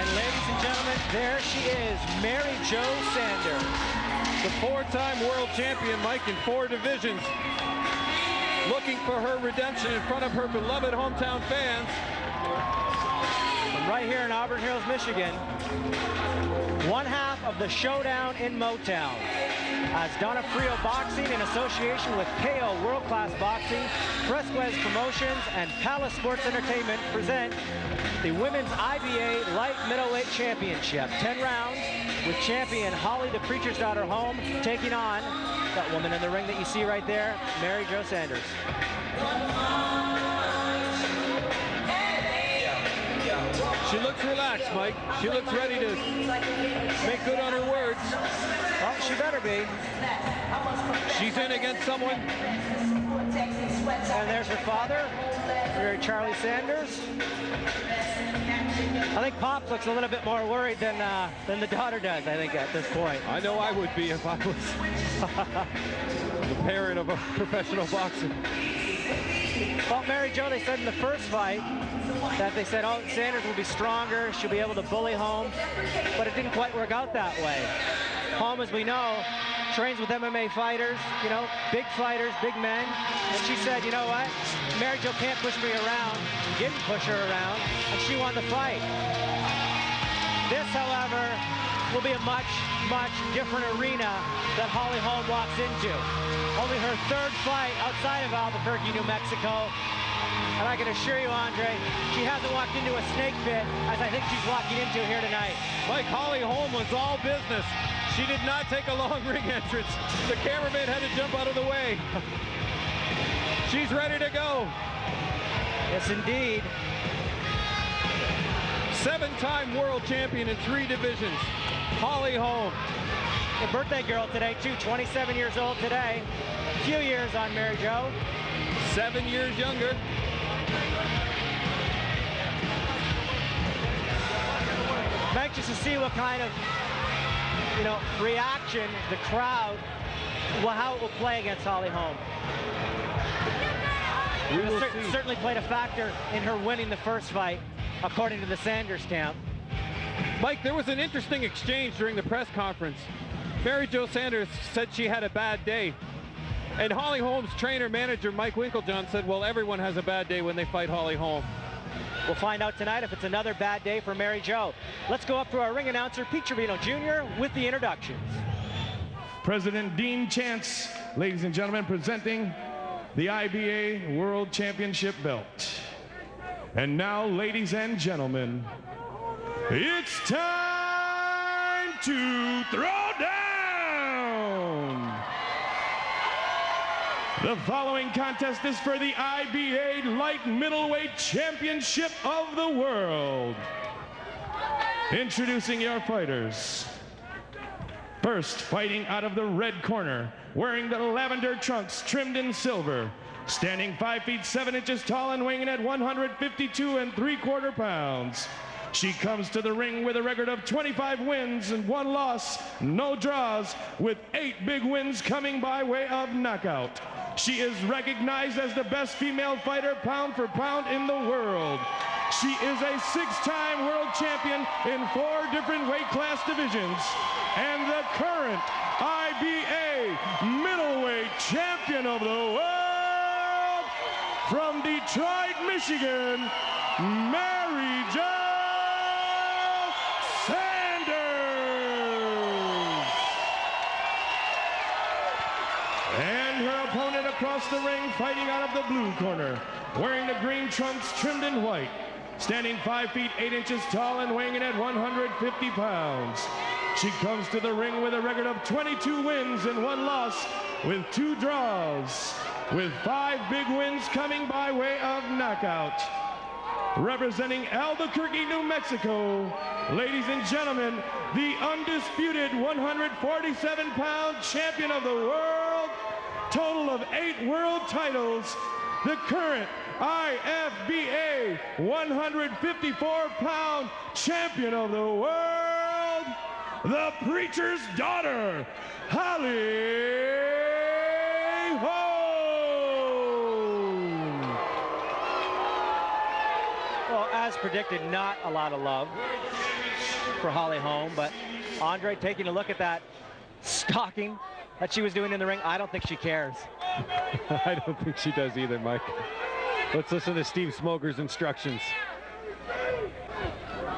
And ladies and gentlemen, there she is, Mary Jo Sanders. The four-time world champion, Mike, in 4 divisions. Looking for her redemption in front of her beloved hometown fans. From right here in Auburn Hills, Michigan. One half of the Showdown in Motown. As Donna Frio Boxing, in association with KO World Class Boxing, Fresquez Promotions, and Palace Sports Entertainment present the Women's IBA Light Middleweight Championship. 10 rounds with champion Holly the Preacher's Daughter Holm taking on that woman in the ring that you see right there, Mary Jo Sanders. She looks relaxed, Mike. She looks ready to make good on her words. Well, she better be. She's in against someone. And there's her father, Charlie Sanders. I think Pops looks a little bit more worried than the daughter does, I think, at this point. I know I would be if I was the parent of a professional boxer. Well, Mary Jo, they said in the first fight that they said, oh, Sanders will be stronger, she'll be able to bully Holm, but it didn't quite work out that way. Holm, as we know, trains with MMA fighters, you know, big fighters, big men, and she said, you know what, Mary Jo can't push me around, didn't push her around, and she won the fight. This, however, will be a much, much different arena that Holly Holm walks into. Only her 3rd fight outside of Albuquerque, New Mexico. And I can assure you, Andre, she hasn't walked into a snake pit as I think she's walking into here tonight. Mike, Holly Holm was all business. She did not take a long ring entrance. The cameraman had to jump out of the way. She's ready to go. Yes, indeed. 7-time world champion in 3 divisions, Holly Holm. The birthday girl today, too, 27 years old today. A few years on Mary Jo. 7 years younger. I'm anxious to see what kind of, you know, reaction the crowd, well, how it will play against Holly Holm. It certainly played a factor in her winning the first fight, according to the Sanders camp. Mike, there was an interesting exchange during the press conference. Mary Jo Sanders said she had a bad day. And Holly Holm's trainer, manager, Mike Winklejohn, said, well, everyone has a bad day when they fight Holly Holm. We'll find out tonight if it's another bad day for Mary Jo. Let's go up to our ring announcer, Pete Trevino Jr., with the introductions. President Dean Chance, ladies and gentlemen, presenting the IBA World Championship belt. And now, ladies and gentlemen, it's time to throw down! The following contest is for the IBA Light Middleweight Championship of the World. Introducing your fighters. First, fighting out of the red corner, wearing the lavender trunks trimmed in silver, standing 5 feet 7 inches tall and weighing at 152 3/4 pounds. She comes to the ring with a record of 25 wins and 1 loss, no draws, with 8 big wins coming by way of knockout. She is recognized as the best female fighter pound for pound in the world. She is a 6-time world champion in 4 different weight class divisions and the current IBA middleweight champion of the world from Detroit, Michigan, Mary Jo Sanders. And her opponent across the ring, fighting out of the blue corner, wearing the green trunks trimmed in white, standing 5 feet 8 inches tall and weighing in at 150 pounds. She comes to the ring with a record of 22 wins and 1 loss, with 2 draws, with 5 big wins coming by way of knockout. Representing Albuquerque, New Mexico, ladies and gentlemen, the undisputed 147-pound champion of the world, total of 8 world titles, the current IFBA 154-pound champion of the world, the Preacher's Daughter, Holly Holm. Well, as predicted, not a lot of love. for Holly Holm, but Andre taking a look at that stalking that she was doing in the ring, I don't think she cares. I don't think she does either, Mike. Let's listen to Steve Smoger's instructions.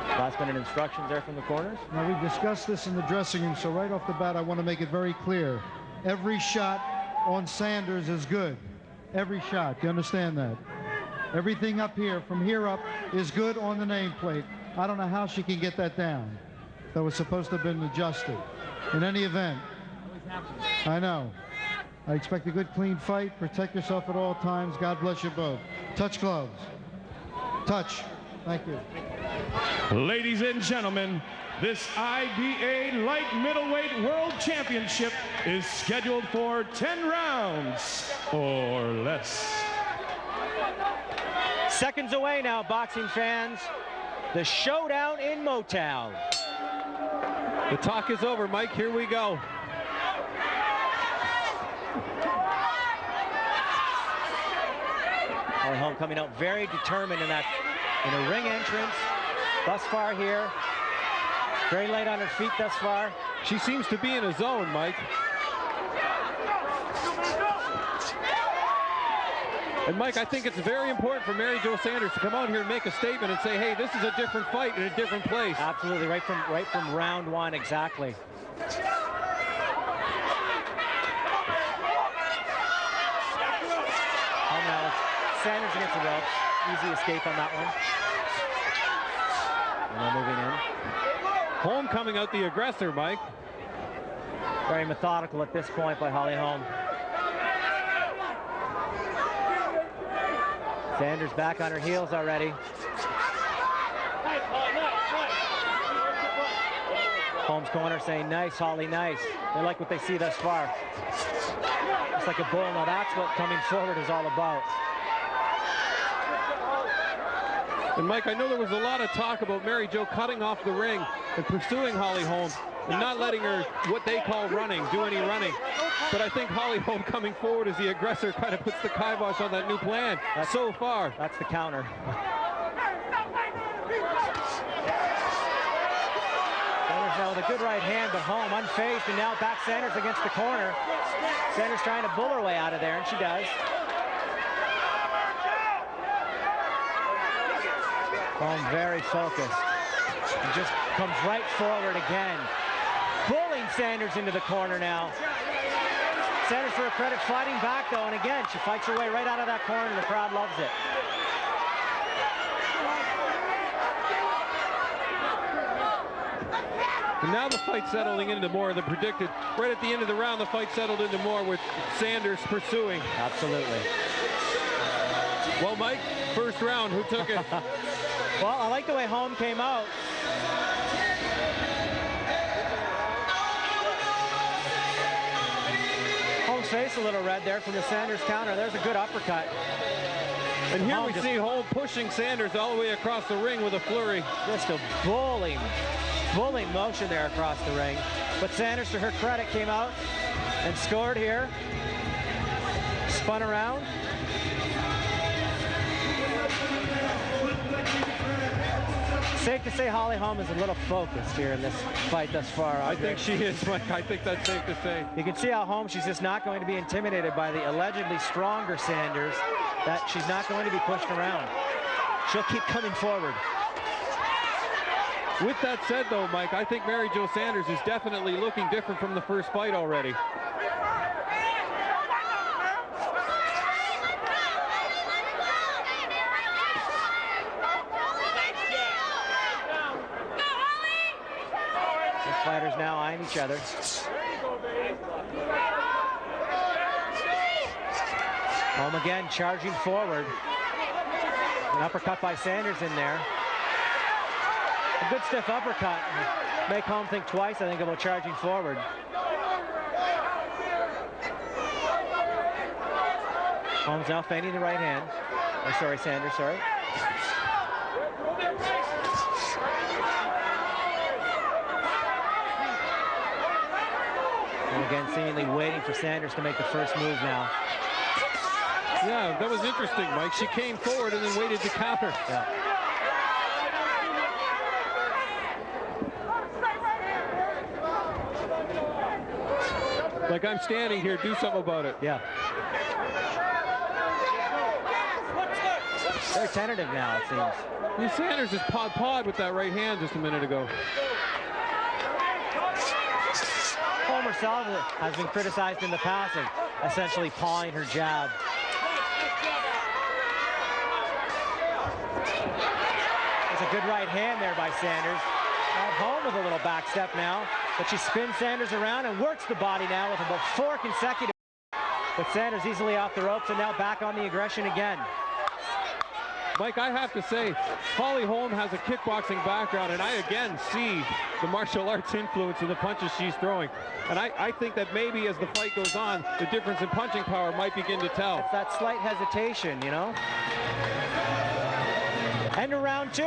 Last minute instructions there from the corners. Now, we discussed this in the dressing room, so right off the bat, I want to make it very clear. Every shot on Sanders is good. Every shot. Do you understand that? Everything up here, from here up, is good on the nameplate. I don't know how she can get that down. That was supposed to have been adjusted. In any event, I know. I expect a good, clean fight. Protect yourself at all times. God bless you both. Touch gloves. Touch. Thank you. Ladies and gentlemen, this IBA Light Middleweight World Championship is scheduled for 10 rounds or less. Seconds away now, boxing fans. The showdown in Motown. The talk is over, Mike. Here we go. Holly Holm coming out very determined in a ring entrance thus far here. Very light on her feet thus far. She seems to be in a zone, Mike. And Mike, I think it's very important for Mary Jo Sanders to come out here and make a statement and say, hey, this is a different fight in a different place. Absolutely, right from round one, exactly. Oh, now Sanders against the ropes. Easy escape on that one. And they're moving in. Holm coming out the aggressor, Mike. Very methodical at this point by Holly Holm. Sanders back on her heels already. Holm's corner saying, nice, Holly, nice. They like what they see thus far. It's like a bull. Now that's what coming forward is all about. And Mike, I know there was a lot of talk about Mary Jo cutting off the ring and pursuing Holly Holm and not letting her, what they call running, do any running. But I think Holly Holm coming forward as the aggressor kind of puts the kibosh on that new plan so far. That's the counter. Sanders now with a good right hand, but Holm unfazed, and now back Sanders against the corner. Sanders trying to bull her way out of there, and she does. Holm very focused. And just comes right forward again. Bullying Sanders into the corner now. Sanders, for her credit, fighting back though, and again, she fights her way right out of that corner, and the crowd loves it. And now the fight settling into more than predicted. Right at the end of the round, the fight settled into more with Sanders pursuing. Absolutely. Well, Mike, first round, who took it? Well, I like the way Holm came out. Holm's face a little red there from the Sanders counter. There's a good uppercut. And here we see Holm pushing Sanders all the way across the ring with a flurry. Just a bullying motion there across the ring. But Sanders, to her credit, came out and scored here. Spun around. Safe to say Holly Holm is a little focused here in this fight thus far. I think she is, Mike. I think that's safe to say. You can see how Holm, she's just not going to be intimidated by the allegedly stronger Sanders, that she's not going to be pushed around. She'll keep coming forward. With that said, though, Mike, I think Mary Jo Sanders is definitely looking different from the first fight already. Fighters now eyeing each other. Holm again charging forward. An uppercut by Sanders in there. A good stiff uppercut. Make Holm think twice, I think, about charging forward. Holm's now feinting the right hand. Oh, sorry, Sanders, sorry. And again, seemingly waiting for Sanders to make the first move now. Yeah, that was interesting, Mike. She came forward and then waited to counter. Yeah. Like, I'm standing here, do something about it. Yeah. Very tentative now, it seems. Sanders just pawed with that right hand just a minute ago. Holm herself has been criticized in the past of essentially pawing her jab. It's a good right hand there by Sanders. Holm with a little back step now, but she spins Sanders around and works the body now with about 4 consecutive. But Sanders easily off the ropes and now back on the aggression again. Mike, I have to say, Holly Holm has a kickboxing background, and I again see the martial arts influence in the punches she's throwing. And I think that maybe as the fight goes on, the difference in punching power might begin to tell. It's that slight hesitation, you know? End of round 2.